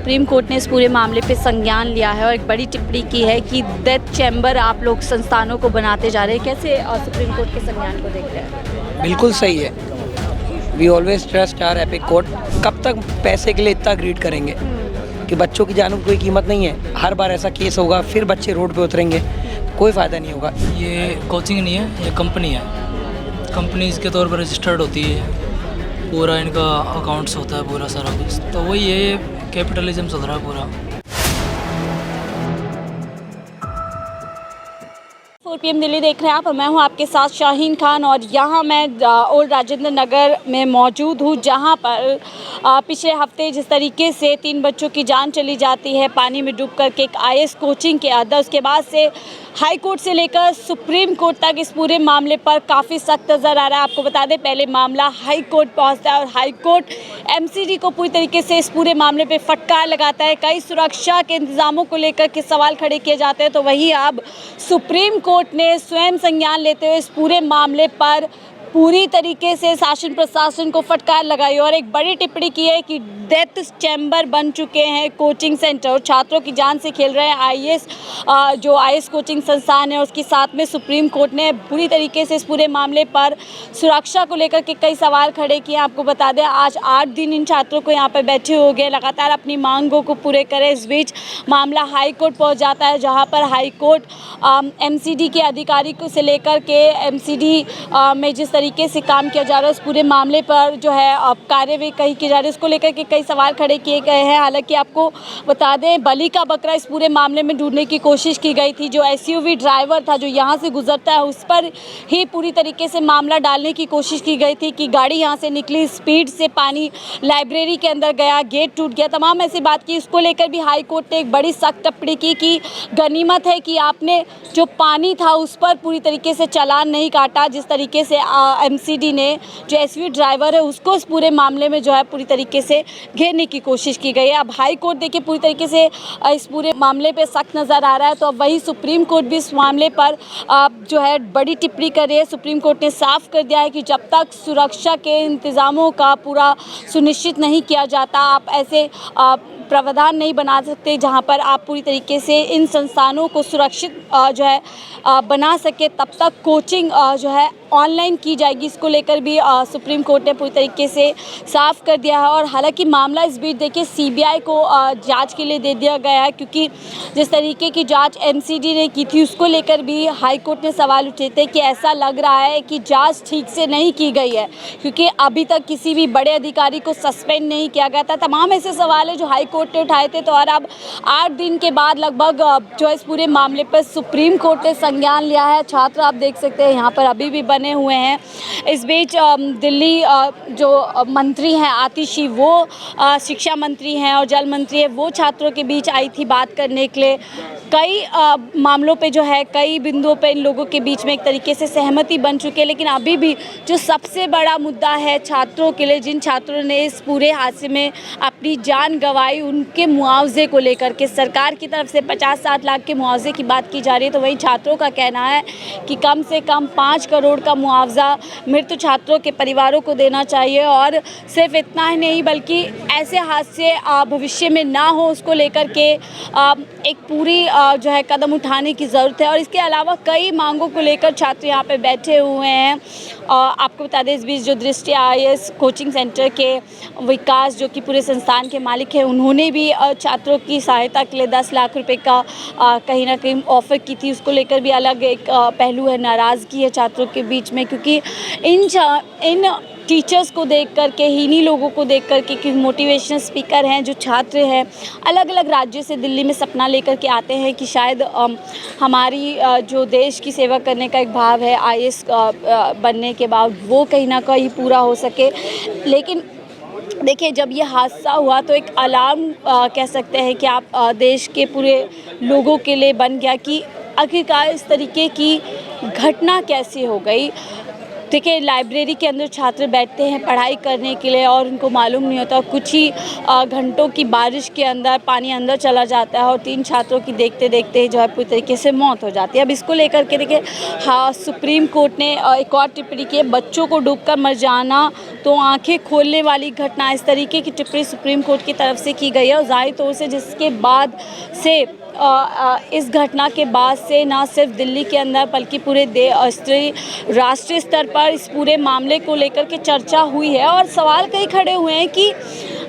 Supreme court ने इस पूरे मामले पे संज्ञान लिया है और एक बड़ी टिप्पणी की है कि डेथ चैम्बर आप लोग संस्थानों को बनाते जा रहे हैं। कैसे सुप्रीम कोर्ट के संज्ञान को देखते हैं? बिल्कुल सही है। We always trust our epic court. कब तक पैसे के लिए इतना ग्रीड करेंगे कि बच्चों की जानों की कोई कीमत नहीं है। हर बार ऐसा केस होगा, फिर बच्चे रोड पे उतरेंगे, कोई फ़ायदा नहीं होगा। ये कोचिंग नहीं है, ये कंपनी है। कंपनी इसके तौर पर रजिस्टर्ड होती है, पूरा इनका अकाउंट्स होता है, पूरा सारा कुछ। तो वही ये कैपिटलिज्म चल रहा है पूरा। 4 PM दिल्ली देख रहे हैं आप और मैं हूं आपके साथ शाहीन खान। और यहाँ मैं ओल्ड राजेंद्र नगर में मौजूद हूं, जहां पर पिछले हफ्ते जिस तरीके से 3 बच्चों की जान चली जाती है पानी में डूब करके एक IAS कोचिंग के अंदर, उसके बाद से हाई कोर्ट से लेकर सुप्रीम कोर्ट तक इस पूरे मामले पर काफ़ी सख्त नज़र आ रहा है। आपको बता दें, पहले मामला हाई कोर्ट पहुंचता है और हाई कोर्ट MCD को पूरी तरीके से इस पूरे मामले पे फटकार लगाता है। कई सुरक्षा के इंतजामों को लेकर के सवाल खड़े किए जाते हैं, तो वहीं अब सुप्रीम कोर्ट ने स्वयं संज्ञान लेते हुए इस पूरे मामले पर पूरी तरीके से शासन प्रशासन को फटकार लगाई और एक बड़ी टिप्पणी की है कि डेथ चैम्बर बन चुके हैं कोचिंग सेंटर और छात्रों की जान से खेल रहे हैं IAS जो IAS कोचिंग संस्थान है। उसके साथ में सुप्रीम कोर्ट ने पूरी तरीके से इस पूरे मामले पर सुरक्षा को लेकर के कई सवाल खड़े किए। आपको बता दें, आज 8 दिन इन छात्रों को यहाँ पर बैठे हो गए, लगातार अपनी मांगों को पूरे करें। इस बीच मामला हाई कोर्ट पहुँच जाता है, जहाँ पर हाई कोर्ट MCD के अधिकारी को से लेकर के MCD में जिस तरीके से काम किया जा रहा है उस पूरे मामले पर जो है कार्यवाही कही की जा रही है, उसको लेकर के कई सवाल खड़े किए गए हैं। हालांकि आपको बता दें, बलि का बकरा इस पूरे मामले में ढूंढने की कोशिश की गई थी। जो SUV ड्राइवर था जो यहाँ से गुजरता है, उस पर ही पूरी तरीके से मामला डालने की कोशिश की गई थी कि गाड़ी यहाँ से निकली, स्पीड से पानी लाइब्रेरी के अंदर गया, गेट टूट गया, तमाम ऐसी बात की। इसको लेकर भी हाई कोर्ट ने एक बड़ी सख्त टिप्पणी की कि गनीमत है कि आपने जो पानी था उस पर पूरी तरीके से चालान नहीं काटा। जिस तरीके से MCD ने जो SUV ड्राइवर है उसको इस पूरे मामले में जो है पूरी तरीके से घेरने की कोशिश की गई है। अब हाई कोर्ट देखिए पूरी तरीके से इस पूरे मामले पे सख्त नज़र आ रहा है, तो अब वही सुप्रीम कोर्ट भी इस मामले पर जो है बड़ी टिप्पणी कर रही है। सुप्रीम कोर्ट ने साफ कर दिया है कि जब तक सुरक्षा के इंतज़ामों का पूरा सुनिश्चित नहीं किया जाता, आप ऐसे प्रावधान नहीं बना सकते जहां पर आप पूरी तरीके से इन संस्थानों को सुरक्षित जो है बना सके, तब तक कोचिंग जो है ऑनलाइन की जाएगी। इसको लेकर भी सुप्रीम कोर्ट ने पूरी तरीके से साफ कर दिया है। और हालांकि मामला इस बीच देखिए CBI को जांच के लिए दे दिया गया है, क्योंकि जिस तरीके की जांच MCD ने की थी उसको लेकर भी हाई कोर्ट ने सवाल उठाए थे कि ऐसा लग रहा है कि जांच ठीक से नहीं की गई है, क्योंकि अभी तक किसी भी बड़े अधिकारी को सस्पेंड नहीं किया गया था। तमाम ऐसे सवाल है जो हाई कोर्ट ने उठाए थे। तो और अब 8 दिन के बाद लगभग जो इस पूरे मामले पर सुप्रीम कोर्ट ने संज्ञान लिया है। छात्र आप देख सकते हैं यहाँ पर अभी भी बने हुए हैं। इस बीच दिल्ली जो मंत्री हैं आतिशी, वो शिक्षा मंत्री हैं और जल मंत्री है, वो छात्रों के बीच आई थी बात करने के लिए। कई मामलों पे जो है, कई बिंदुओं पे इन लोगों के बीच में एक तरीके से सहमति बन चुकी है, लेकिन अभी भी जो सबसे बड़ा मुद्दा है छात्रों के लिए, जिन छात्रों ने इस पूरे हादसे में अपनी जान गंवाई, उनके मुआवजे को लेकर के सरकार की तरफ से 50-60 लाख के मुआवजे की बात की जा रही है। तो वहीं छात्रों का कहना है कि कम से कम 5 करोड़ का मुआवजा मृत छात्रों के परिवारों को देना चाहिए। और सिर्फ इतना ही नहीं, बल्कि ऐसे हादसे भविष्य में ना हो, उसको लेकर के एक पूरी जो है कदम उठाने की ज़रूरत है। और इसके अलावा कई मांगों को लेकर छात्र यहाँ पे बैठे हुए हैं। आपको बता दें, इस बीच जो दृष्टि IAS कोचिंग सेंटर के विकास, जो कि पूरे संस्थान के मालिक हैं, उन्होंने भी छात्रों की सहायता के लिए 10 लाख रुपए का कहीं ना कहीं ऑफ़र की थी। उसको लेकर भी अलग एक पहलू है, नाराज़गी है छात्रों के बीच में, क्योंकि इन टीचर्स को देख करके ही, इन्हीं लोगों को देख करके, कि मोटिवेशनल स्पीकर हैं, जो छात्र हैं अलग अलग राज्यों से दिल्ली में सपना लेकर के आते हैं कि शायद हमारी जो देश की सेवा करने का एक भाव है IAS बनने के बाद, वो कहीं ना कहीं पूरा हो सके। लेकिन देखिए, जब ये हादसा हुआ तो एक अलार्म कह सकते हैं कि आप देश के पूरे लोगों के लिए बन गया कि आखिरकार इस तरीके की घटना कैसे हो गई। देखिए लाइब्रेरी के अंदर छात्र बैठते हैं पढ़ाई करने के लिए और उनको मालूम नहीं होता, कुछ ही घंटों की बारिश के अंदर पानी अंदर चला जाता है और 3 छात्रों की देखते देखते जो है पूरी तरीके से मौत हो जाती है। अब इसको लेकर के देखिए हाँ, सुप्रीम कोर्ट ने एक और टिप्पणी की है, बच्चों को डूबकर मर जाना तो आंखें खोलने वाली घटना, इस तरीके की टिप्पणी सुप्रीम कोर्ट की तरफ से की गई है। और जाहिर तौर से जिसके बाद से इस घटना के बाद से ना सिर्फ दिल्ली के अंदर बल्कि पूरे राष्ट्रीय स्तर पर इस पूरे मामले को लेकर के चर्चा हुई है और सवाल कई खड़े हुए हैं कि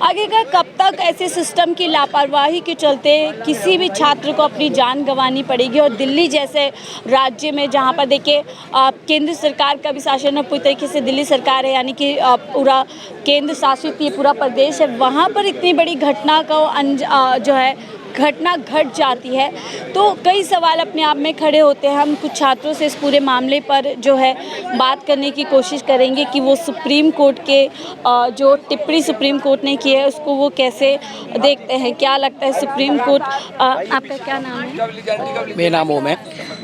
आगे कब तक ऐसे सिस्टम की लापरवाही के चलते किसी भी छात्र को अपनी जान गंवानी पड़ेगी। और दिल्ली जैसे राज्य में जहां पर देखिए केंद्र सरकार का भी शासन है, पूरी तरीके से दिल्ली सरकार है, यानी कि पूरा केंद्र शासित ये पूरा प्रदेश है, वहाँ पर इतनी बड़ी घटना का जो है घटना घट जाती है तो कई सवाल अपने आप में खड़े होते हैं। हम कुछ छात्रों से इस पूरे मामले पर जो है बात करने की कोशिश करेंगे कि वो सुप्रीम कोर्ट के जो टिप्पणी सुप्रीम कोर्ट ने की है उसको वो कैसे देखते हैं, क्या लगता है सुप्रीम कोर्ट। आपका क्या नाम है? मेरा नाम ओम है।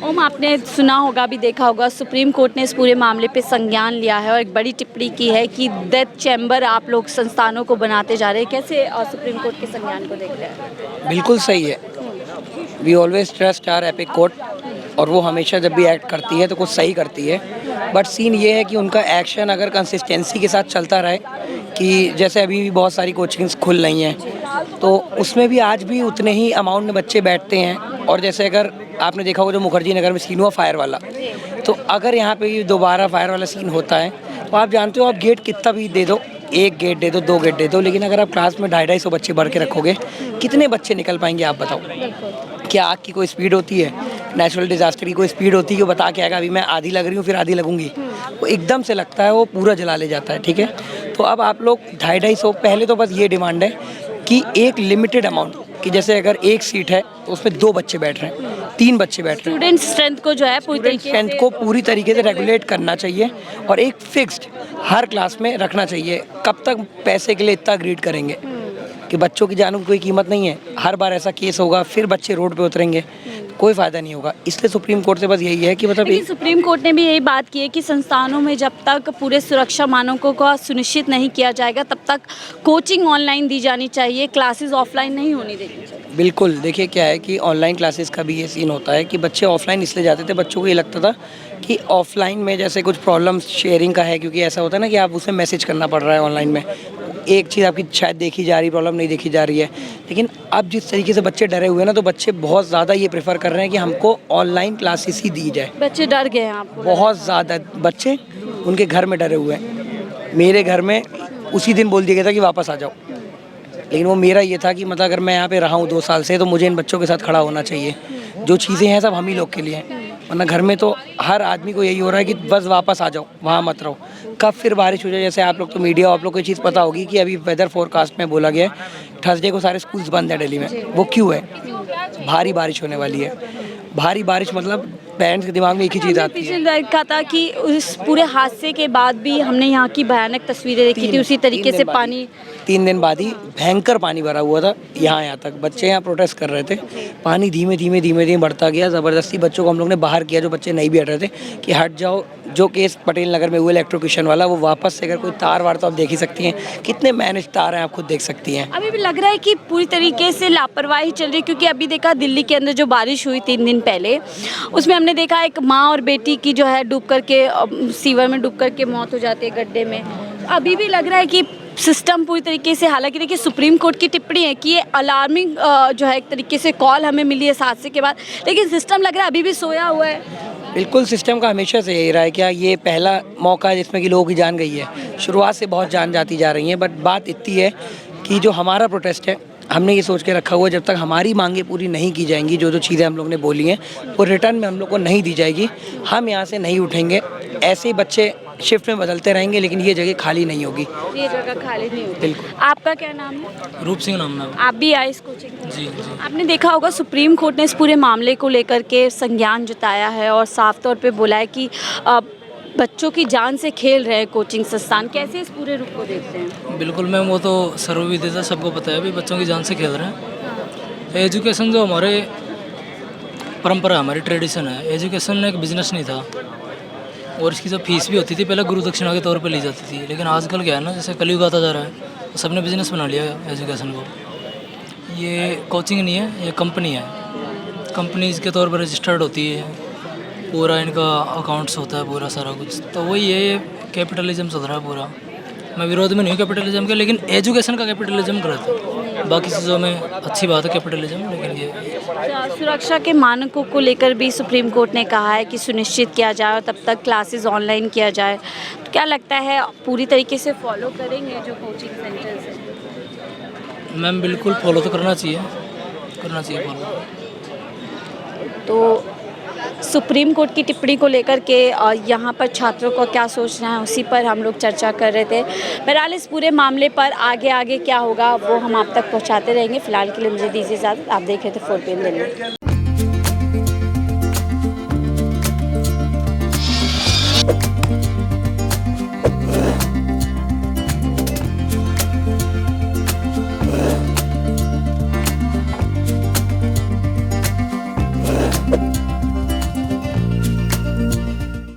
ओम, आपने सुना होगा, अभी देखा होगा, सुप्रीम कोर्ट ने इस पूरे मामले पे संज्ञान लिया है और एक बड़ी टिप्पणी की है कि डेथ चैम्बर आप लोग संस्थानों को बनाते जा रहे हैं, कैसे सुप्रीम कोर्ट के संज्ञान को देख रहे हैं? बिल्कुल सही है। We always trust our epic court, और वो हमेशा जब भी एक्ट करती है तो कुछ सही करती है। बट सीन ये है कि उनका एक्शन अगर कंसिस्टेंसी के साथ चलता रहे, कि जैसे अभी भी बहुत सारी कोचिंग्स खुल रही हैं तो उसमें भी आज भी उतने ही अमाउंट में बच्चे बैठते हैं। और जैसे अगर आपने देखा होगा जो मुखर्जी नगर में सीन हुआ फायर वाला, तो अगर यहाँ पे दोबारा फायर वाला सीन होता है तो आप जानते हो आप गेट कितना भी दे दो, 1 गेट दे दो, 2 गेट दे दो, लेकिन अगर आप क्लास में 250-250 बच्चे भर के रखोगे, कितने बच्चे निकल पाएंगे आप बताओ। क्या आग की कोई स्पीड होती है, नेचुरल डिजास्टर की कोई स्पीड होती है कि बता के आएगा अभी मैं आधी लग रही हूँ फिर आधी लगूंगी, वो एकदम से लगता है, वो पूरा जला ले जाता है। ठीक है, तो अब आप लोग 250-250, पहले तो बस ये डिमांड है कि एक लिमिटेड अमाउंट, कि जैसे अगर 1 सीट है तो उसमें 2 बच्चे बैठ रहे हैं, 3 बच्चे बैठ रहे हैं, स्टूडेंट स्ट्रेंथ को जो है पूरी तरीके से रेगुलेट करना चाहिए और एक फिक्स्ड हर क्लास में रखना चाहिए। कब तक पैसे के लिए इतना ग्रीड करेंगे कि बच्चों की जानों की कोई कीमत नहीं है, हर बार ऐसा केस होगा फिर बच्चे रोड पे उतरेंगे, कोई फ़ायदा नहीं होगा। इसलिए सुप्रीम कोर्ट से बस यही है कि मतलब सुप्रीम कोर्ट ने भी यही बात की है कि संस्थानों में जब तक पूरे सुरक्षा मानकों का सुनिश्चित नहीं किया जाएगा तब तक कोचिंग ऑनलाइन दी जानी चाहिए, क्लासेस ऑफलाइन नहीं होनी देनी चाहिए। बिल्कुल, देखिए क्या है कि ऑनलाइन क्लासेस का भी ये सीन होता है कि बच्चे ऑफलाइन इसलिए जाते थे, बच्चों को ये लगता था कि ऑफलाइन में जैसे कुछ प्रॉब्लम शेयरिंग का है, क्योंकि ऐसा होता है ना कि आप उसे मैसेज करना पड़ रहा है ऑनलाइन में, एक चीज़ आपकी शायद देखी जा रही, प्रॉब्लम नहीं देखी जा रही है। लेकिन अब जिस तरीके से बच्चे डरे हुए हैं ना, तो बच्चे बहुत ज़्यादा ये प्रेफर कर रहे हैं कि हमको ऑनलाइन क्लासेस ही दी जाए। बच्चे डर गए हैं आपको? बहुत ज़्यादा बच्चे उनके घर में डरे हुए हैं। मेरे घर में उसी दिन बोल दिया गया था कि वापस आ जाओ, लेकिन वो मेरा ये था कि मतलब अगर मैं यहाँ पे रहा हूँ 2 साल से तो मुझे इन बच्चों के साथ खड़ा होना चाहिए। जो चीज़ें हैं सब हम ही लोग के लिए हैं, वरना घर में तो हर आदमी को यही हो रहा है कि बस वापस आ जाओ, वहाँ मत रहो। कब फिर बारिश हो जाए, जैसे आप लोग तो मीडिया, आप लोग को ये चीज़ पता होगी कि अभी वेदर फोरकास्ट में बोला गया है थर्सडे को सारे स्कूल्स बंद है दिल्ली में। वो क्यों है? भारी बारिश होने वाली है। भारी बारिश मतलब पेरेंट्स के दिमाग में एक ही चीज़ आती है। पिछले देखा था कि उस पूरे हादसे के बाद भी हमने यहाँ की भयानक तस्वीरें देखी थी, उसी तरीके से पानी 3 दिन बाद ही भयंकर पानी भरा हुआ था यहाँ तक। बच्चे यहाँ प्रोटेस्ट कर रहे थे, पानी धीमे धीमे बढ़ता गया। ज़बरदस्ती बच्चों को हम लोग ने बाहर किया, जो बच्चे नहीं भी हट रहे थे, कि हट जाओ। जो केस पटेल नगर में हुआ इलेक्ट्रोक्यूशन वाला, वो वापस से अगर कोई तार वार तो आप देख ही सकती हैं कितने मैनेज तार हैं, आप खुद देख सकती हैं। अभी भी लग रहा है कि पूरी तरीके से लापरवाही चल रही है, क्योंकि अभी देखा दिल्ली के अंदर जो बारिश हुई 3 दिन पहले, उसमें हमने देखा एक माँ और बेटी की जो है डूब करके सीवर में डूब करके मौत हो जाती है गड्ढे में। अभी भी लग रहा है कि सिस्टम पूरी तरीके से, हालांकि देखिए सुप्रीम कोर्ट की टिप्पणी है कि ये अलार्मिंग जो है एक तरीके से कॉल हमें मिली है इस हादसे के बाद, लेकिन सिस्टम लग रहा है अभी भी सोया हुआ है। बिल्कुल, सिस्टम का हमेशा से यही रहा है। क्या ये पहला मौका है जिसमें कि लोगों की जान गई है? शुरुआत से बहुत जान जाती जा रही है। बट बात इतनी है कि जो हमारा प्रोटेस्ट है, हमने ये सोच के रखा हुआ है जब तक हमारी मांगे पूरी नहीं की जाएंगी, जो चीज़ें हम लोग ने बोली हैं वो रिटर्न में हम लोग को नहीं दी जाएगी, हम यहाँ से नहीं उठेंगे। ऐसे ही बच्चे शिफ्ट में बदलते रहेंगे, लेकिन ये जगह खाली नहीं होगी। ये जगह खाली नहीं होगी। बिल्कुल। आपका क्या नाम है? रूप सिंह नाम है। आप भी आए इस कोचिंग? जी। आपने देखा होगा सुप्रीम कोर्ट ने इस पूरे मामले को लेकर के संज्ञान जताया है और साफ तौर पे बोला है कि बच्चों की जान से खेल रहे हैं कोचिंग संस्थान। कैसे इस पूरे रूप को देखते हैं? बिल्कुल मैम, वो तो सर्वविदित है, सबको पता है, अभी बच्चों की जान से खेल रहे हैं। एजुकेशन जो हमारे परंपरा, हमारी ट्रेडिशन है, एजुकेशन एक बिजनेस नहीं था। और इसकी जो फीस भी होती थी पहले गुरु दक्षिणा के तौर पे ली जाती थी, लेकिन आजकल क्या है ना, जैसे कलयुग आता जा रहा है तो सबने बिजनेस बना लिया है एजुकेशन को। ये कोचिंग नहीं है, ये कंपनी है। कंपनीज के तौर पर रजिस्टर्ड होती है, पूरा इनका अकाउंट्स होता है, पूरा सारा कुछ। तो वही ये कैपिटलिज्म चल रहा है पूरा। मैं विरोध में नहीं हूँ कैपिटलिज्म के, लेकिन एजुकेशन का कैपिटलिज्म गलत है। बाकी चीज़ों में अच्छी बात है कैपिटलिज्म, लेकिन ये सुरक्षा के मानकों को लेकर भी सुप्रीम कोर्ट ने कहा है कि सुनिश्चित किया जाए और तब तक क्लासेस ऑनलाइन किया जाए। तो क्या लगता है पूरी तरीके से फॉलो करेंगे जो कोचिंग सेंटर्स हैं? मैम बिल्कुल फॉलो तो करना चाहिए फॉलो। तो सुप्रीम कोर्ट की टिप्पणी को लेकर के यहाँ पर छात्रों को क्या सोचना है, उसी पर हम लोग चर्चा कर रहे थे। बहरहाल इस पूरे मामले पर आगे क्या होगा वो हम आप तक पहुँचाते रहेंगे। फिलहाल के लिए मुझे दीजिए इजाज़त। आप देख रहे थे 4PM दिल्ली।